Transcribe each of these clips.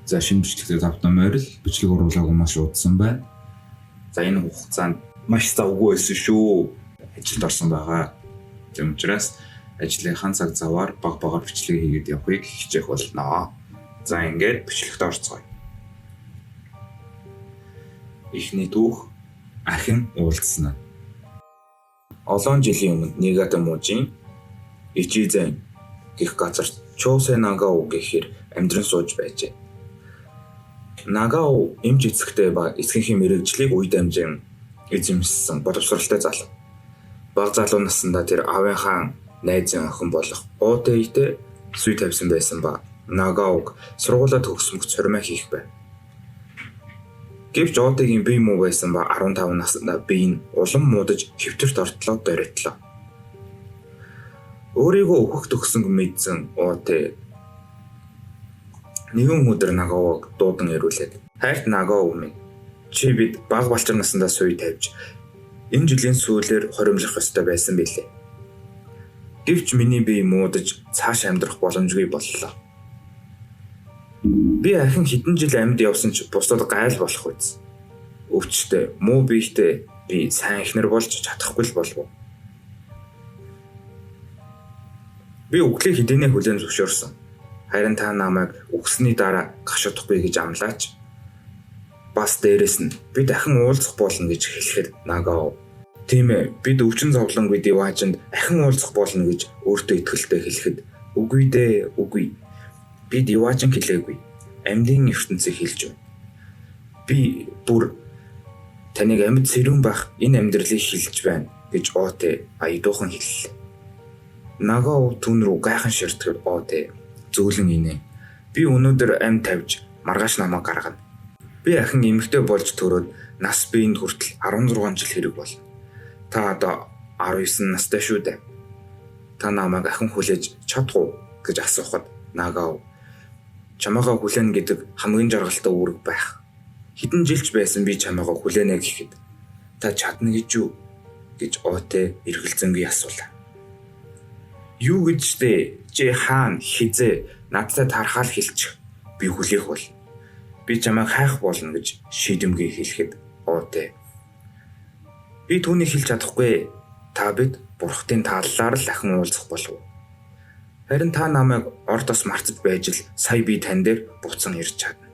За шинэ бичлэгтээ тавтан морил бичлэг оруулаагүй маш удсан байна. За энэ хугацаанд маш завгүй байсан шүү. Ажилд орсон байгаа. Тийм учраас ажлынхаа цаг заваар баг багаар бичлэг хийгээд явахыг хичээх болно. За ингээд бичлэгт орцгоё. Эхний түүх ахин уулзсан. Олон жилийн өмнө Нигата мужийн Ичизэн гэх газар Чоусэ Нагау гэхээр амьдран сууж байжээ. Нагау эмч эцэгтэй ба эцгийнхээ мэрэгжлийг үе дамжин эзэмшсэн боловсралтай залуу. Бага залуу наснда тэр аавынхаа найзын охин болох Отэйтэй сүй тавьсан байсан ба Нагауг сургуулаа төгсмөх цормой хийх байв. Гэвч Отэйгийн бие муу байсан ба 15 наснда бие нь улам муудаж хэвтэрт ортлоо доритлоо. Өөрийгөө өөхөх төгсөн мэдсэн Отэй нэгэн өдөр Нагауг дуудан ирүүлээд хайрт Нагау минь чи бид бага балчир наснда сүй тавьж энэ жилийн сүүлээр хоримлох ёстой байсан билээ. Гэвч миний бие муудаж цааш амьдрах боломжгүй боллоо. Би ахин хэдэн жил амьд явсан ч бусдад гайл болох үз. Өвчтөе муу биетэй би сайн эхнэр болж чадахгүй л болов. Би үглийг хэдийнэ хүлээн зөвшөөрсөн. Харин та намайг үгсний дараа гашуудахгүй гэж амлаач. Бас дээрэс нь би дахин уулзах болно гэж хэлэхэд Нагау тийм ээ бид өвчин зовлонгүй диваажинд ахин уулзах болно гэж өөртөө итгэлтэй хэлэхэд үгүй дээ үгүй. Би диваажин хэлээгүй. Амьдын ертөнцийг хэлж байна. Би бүр таныг амьд сэрүүн байх энэ амьдралыг хэлж байна гэж Отэй аядуухан хэллээ. Нагау түн рүү гайхан ширтгэл Отэй зөөлөн инэ. Би өнөөдөр амь тавьж маргааш намайг гаргана. Би ахин эмэгтэй болж төрөөд нас биеинд хүртэл 16 жил хэрэг болно. Та одоо 19 настай шүү дээ. Та намайг ахин хүлээж чадах уу гэж асуухад Нагау чамаагаа хүлээн гэдэг хамгийн жаргалтай үүрэг байх. Хэдэн жилч байсан би чамаагаа хүлээнэ гэхэд та чадна гэж юу гэж Отэй эргэлзэнгүй асуулаа. Юу гэж дээ чи хаана хизээ надтай тархаал хэлчих би хүлээх бол би чамайг хайх болно гэж шийдэмгий хэлэхэд Отэй би түүнийг хэлж чадахгүй. Та бид бурхтын тааллаар л ахин уулзах болов. Харин та намайг ордос марцж байж л сая би тань дээр буцан ирж чадна.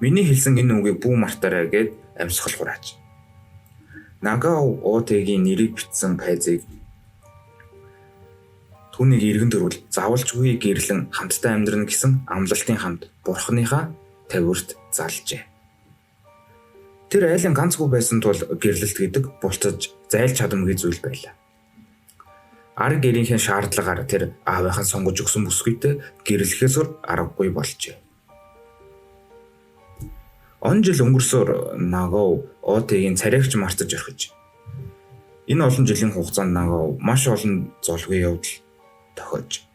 Миний хэлсэн энэ үгийг бүү мартаарай гэд амьсгал хурааж. Нагау Отэйгийн нэрийг бичсэн файзыг түүнийг иргэн төрүүл заавалжгүй гэрлэн хамтдаа амьдрна гэсэн амлалтын хамт бурхныхаа тавирт залжээ. Тэр айлын ганцгүй байсан тул гэрлэлт гэдэг бултаж зайлж чадамгүй зүйл байлаа. Ар гэрийнхээ шаардлагаар тэр аавынхаа сонгож өгсөн бүсгүйтэй гэрлэхээс аргагүй болжээ. Он жил өнгөрсөөр Нагау Отэйгийн царайгч марцаж орхиж. Энэ олон жилийн хугацаанд Нагау маш олон золгүй явдал тохиолж.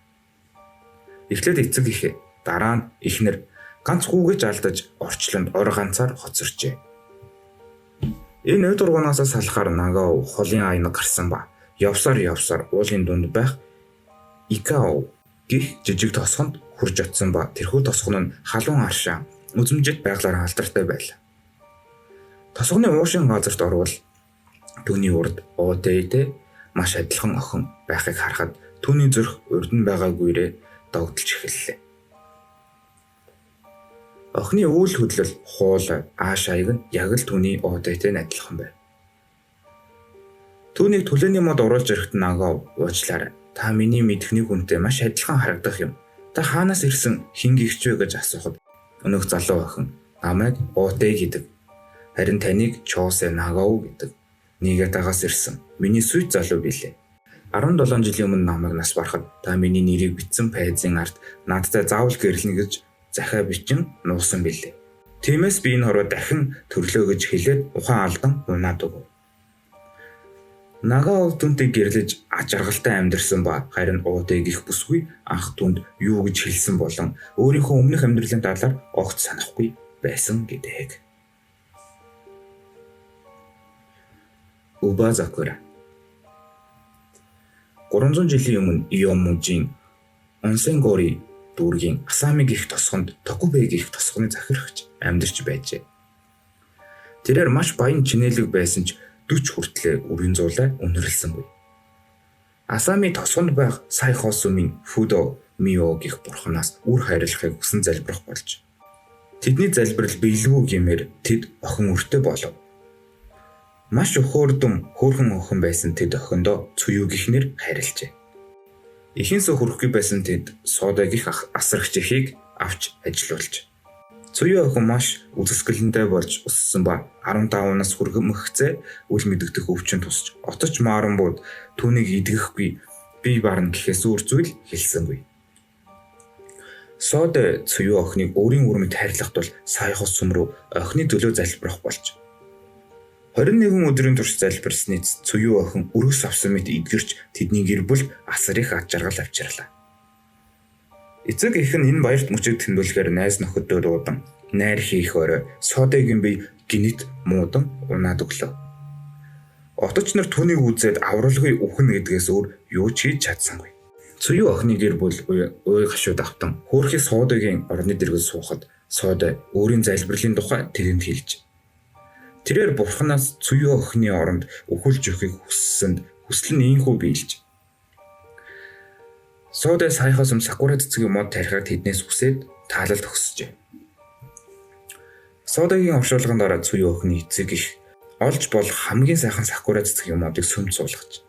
Эхлээд эцэг их дараа нь эхнэр ганц хүүгэж алдаж орчлонд ор ганцаар хоцорчээ. Энэ өдөр дургуунаас салахаар Нагау холын аян гарсан ба явсаар уулын дунд байх Икао гэх жижиг тосгонд хурж очсон ба тэрхүү тосгон нь халуун аршаа үзмжит байглаар алдартай байлаа. Тосгоны уушин газарт орвол түүний урд Отэйтэй маш адилхан охин байхыг харахад түүний зүрх урд нь байгаагүйрээ догдолж эхэллээ. Охины үйл хөдлөл хуул аашааг нь яг л түүний Отэйтэй адилхан байв. Түүнийг төлөөний мод оруулж ирэхэд Нагау уучлаарай. Та миний мэдхний хүнтэй маш адилхан харагдах юм. Та хаанаас ирсэн хин гихч вэ гэж асуухад өнөөх залуу охин намайг Отэй гэдэг. Харин таныг Чоусэ Нагау гэдэг. Нигатагаас ирсэн. Миний сүйт залуу билээ. 17 жилийн өмнө намайг нас барахад та миний нэрийг бичсэн файзын ард надтай заавал гэрлэнэ гэж захиа бичин нуусан билээ. Тиймээс би энэ хороо дахин төрлөө гэж хэлээд ухаан алдан унаад өгөв. Нагау түнтэй гэрлэж ажаргалтай амьдэрсэн ба харин Отэй гих бүсгүй анх түнд юу гэж хэлсэн болон өөрийнхөө өмнөх амьдралын талаар огт санахгүй байсан гэдэг. Убазакура 300 жилийн өмнө Ион мужийн Онсенгори дүүргийн Асами гих тосгонд Токубэ гих тосгоны захирагч амьдарч байжээ. Тэрээр маш баян чинэлэг байсан ч 40 хүртлээр үрийн зуулаа үнэрлсэнгүй. Асами тосгонд байх Сайхосумын Фудо Мио гих бурхнаас үр хайрлахыг хүсэн залбирах болж тэдний залбирал биелгүй гэмээр тэд охин үртэй болов. Маш өхөөрдөм хөөрхөн охин байсан тэд охиндоо Цуюу гихнэр хайрлжээ. Ихэнсээ хүрэхгүй байсан тэд Сода гих асрагч эхийг авч ажилуулж. Цуюу охин маш үзэсгэлэнтэй болж өссөн ба 15 нас хүргэмхцээ үл мэдэгдэх өвчин тусч отож мааран түүнийг идэхгүй бие барна гэхээс өөр зүйл хэлсэнгүй. Сода Цуюу охиныг өөрийн үрмэд хайрлах тул Сайхосум руу охины төлөө залбирах болж. 21 өдрийн турш залбирсны Цуюу охин өргөс авсан мэт эдгэрч тэдний гэр бүл асар их ад жаргал авчирлаа. Эцэг эх нь энэ баярт мөчөд тэмдэглэхээр найз нөхөдөө дуудан найр хийх орой Содагийн бие гинэт муудан унаад өглөө. Оточ нар түүнийг үзээд авралгүй үхэн гэдгээс өөр юу ч хийж чадсангүй. Цуюу охины гэр бүл ой гашууд автан хөөрхий Содагийн орны дэргэд суухад Сода өөрийн залбирлын тухай тэрэнд хэлж. Тэрээр бурхнаас Цуюу охины оронд өхүүлж өгөхийг хүссэнд хүсэл нь ийхүү биелж. Сода Сайхосум Сакура цэцгийн мод тарихаар тэднээс хүсээд таалалд өгсөжээ. Содагийн оршуулганд ороод Цуюу охины эцэг их олж болох хамгийн сайхан Сакура цэцгийн модыг сүмд суулгаж.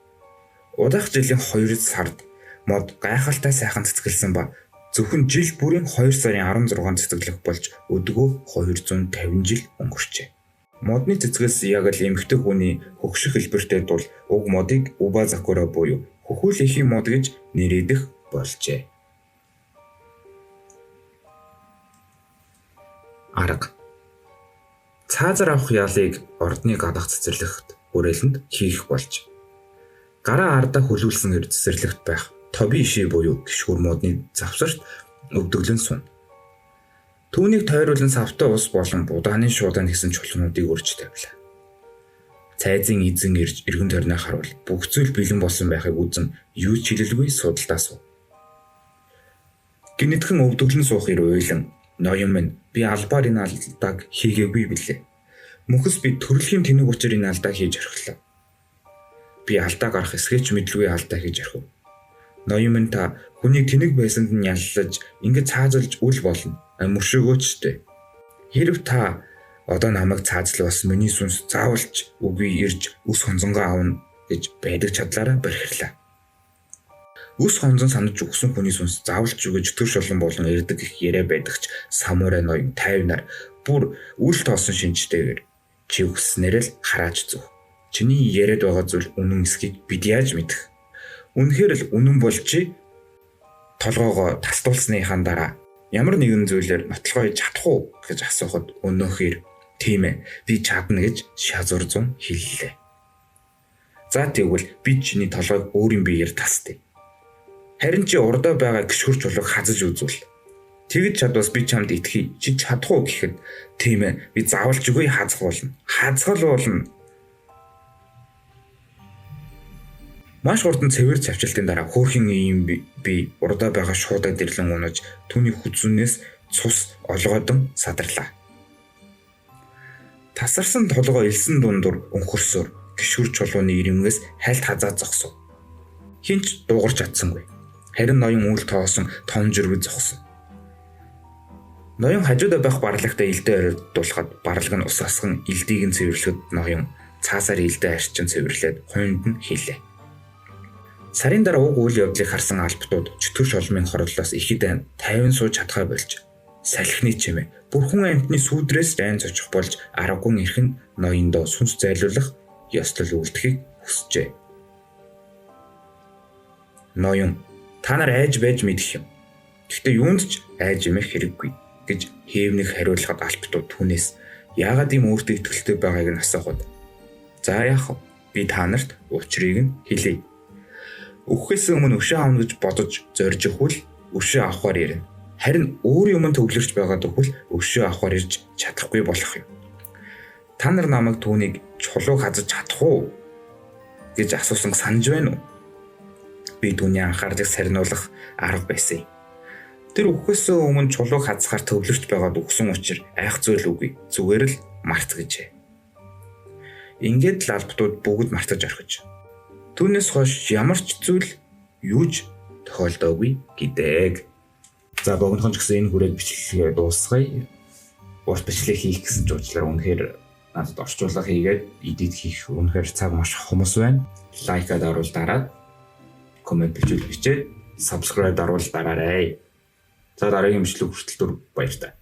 Удаах жилийн 2 сард мод гайхалтай сайхан цэцгэлсэн ба зөвхөн жил бүрийн 2 сарын 16-нд цэцгэлэх болж өдгөө 250 жил өнгөрчээ. Модны цэцгээс яг л эмэгтэй хүний хөгших хэлбэртэй тул уг модыг Уба Закура буюу хөхүүл эхийн мод гэж нэрийдэх болжээ. Арга. Цаазар авах ялыг ордны гадах цэцэрлэгт хүрээлэнд хийх болж. Гараа ардаа хөлүүлсэн цэцэрлэгт байх Тоби иши буюу гişгүр модны завсарт өвдөглөн сун. Түүнийг тойруулан савтай ус болон будааны шуудан гэсэн чулуунуудыг өрж тавилаа. Цайзын эзэн ирж эргэн тойрноо харуул бүх зүйл бэлэн болсон байхыг үзэн юу ч хэлэлгүй судалдаа суув. Гинэтхэн өвдөглөн суухыг уйлан ноён минь би албаар энэ алдааг хийгээгүй билээ. Мөнхөс би төрөлхийн тэнэг учир энэ алдааг хийж орхилоо. Би алдаа гарах эсгээч мэдлгүй алдаа хийж орхив. Ноён минь та хүнийг тэнэг байсанд нь яллаж ингэж цаазалж үл болно. Мөршөөгөөчтэй. Хэрв та одоо намайг цаазлал бас миний сүнс заавалч үгүй ирж үс хонзонгоо аавна гэж байдаг чадлаараа барихлаа. Үс хонзон санаж өгсөн хүний сүнс заавалч үгүй төр шолон болон ирдэг их яриа байдагч самурай ноён 50 нар бүр үл тоосон шинжтэйгээр чи үгснээр л харааж зүг. Чиний яриад байгаа зүйл үнэн эсхийг бид яаж мэдэх? Үнэхээр л үнэн бол чи толгоогоо тастуулсныхаа дараа ямар нэгэн зүйлээр нотлохоо чадах уу гэж асуухад өнөөхөр тийм ээ би чадна гэж шазуурзун хэллээ. За тэгвэл би чиний толгойг өөрийн биеэр тасдээ. Харин чи урдаа байгаа гişгүр чулууг хазаж үзвэл тэгж чадвас би чамд итгэе чи чадах уу гэхэд тийм ээ би заавалч үгүй хазах болно. Хазгал болно. Маш хурдан цэвэр цавчилтын дараа хөөрхөн ийм би урдаа байгаа шуудаа дэрлэн унаж түүний хүзүүнээс цус олгоодон садарлаа. Тасарсан толгой элсэн дундуур өнхөрсөөр гişгүр чулууны ирэмгээс хальт хазаа зогсов. Хинч дуугарч чадсангүй. Харин ноён үл тоосон том жиргэг зогсон. Ноён хажуудаа байх барлагтай илдээ оройдуулахад барлаг нь ус асган илдийг нь цэвэрлэхэд ноён цаасаар илдээ арчин цэвэрлээд хойнд нь хийлээ. Сарын дараа уг үйл явдлыг харсан албатууд чөтгөр шолмын хорлолоос ихэд 50 сууж чадхаа болж салхины чимээ бүрхэн амтны сүүдрээс дайн цочих болж аргагүй ирхэн ноёндоо сүнс зайлуулах ёслол үлдэхийг хүсжээ. Ноён та нар айж байж мэдэх юм. Гэхдээ юунд ч айж имэх хэрэггүй гэж хээвнэг хариулахад албатууд түүнээс яагаад ийм өөртөө итгэлтэй байгааг нь асуухад за яах вэ? Би та нарт учрыг нь хэлье. Өгөхөөс өмнө өшөө авна гэж бодож зорж өгвөл өшөө авахар ирнэ. Харин өөр юм төвлөрч байгаад өгвөл өшөө авахар ирж чадахгүй болох юм. Та нар намайг түүнийг чулууг хазаж чадах уу гэж асуусан санаж байна уу? Би түүний анхаарлыг сарниулах арга байсан юм. Тэр үхээс өмнө чулууг хазахаар төвлөрч байгаад үхсэн учраас айх зүйл үгүй. Зүгээр л март гэжээ. Ингээд л албатууд бүгд мартаж орхиж. Түүнээс хойш ямар ч зүйл юуж тохиолдоогүй гэдэг. За богинохон ч гэсэн энэ хүрээд бичлэгээ дуусгая. Урт бичлэг хийх гэсэн жуучлаар үнэхээр надад орчуулга хийгээд эдит хийх үнэхээр цаг маш хумс байна. Лайкад оруул дараад комент бичвэл бичээд subscribe даруул дараарай. За дараагийн бичлэг хүртэл баярлалаа.